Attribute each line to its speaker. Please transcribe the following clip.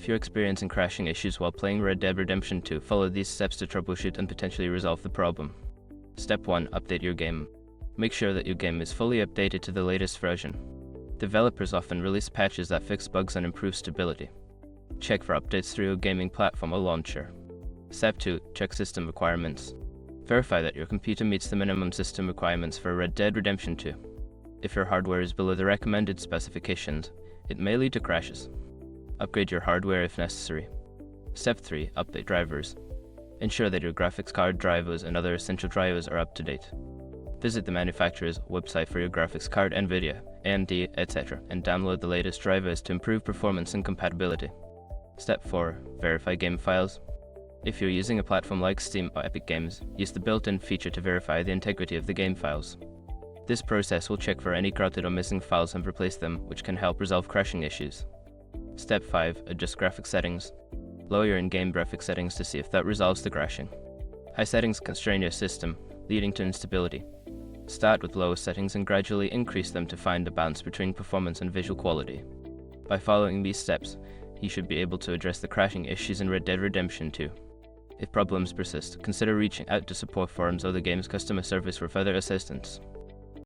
Speaker 1: you're experiencing crashing issues while playing Red Dead Redemption 2, follow these steps to troubleshoot and potentially resolve the problem. Step 1. Update your game. Make sure that your game is fully updated to the latest version. Developers often release patches that fix bugs and improve stability. Check for updates through a gaming platform or launcher. Step 2. Check system requirements. Verify that your computer meets the minimum system requirements for Red Dead Redemption 2. If your hardware is below the recommended specifications, it may lead to crashes. Upgrade your hardware if necessary. Step 3. Update drivers. Ensure that your graphics card drivers and other essential drivers are up to date. Visit the manufacturer's website for your graphics card, NVIDIA, AMD, etc., and download the latest drivers to improve performance and compatibility. Step 4. Verify game files. If you're using a platform like Steam or Epic Games, use the built-in feature to verify the integrity of the game files. This process will check for any corrupted or missing files and replace them, which can help resolve crashing issues. Step 5. Adjust graphics settings. Lower your in-game graphics settings to see if that resolves the crashing. High settings can strain your system, leading to instability. Start with lower settings and gradually increase them to find a balance between performance and visual quality. By following these steps, you should be able to address the crashing issues in Red Dead Redemption 2. If problems persist, consider reaching out to support forums or the game's customer service for further assistance.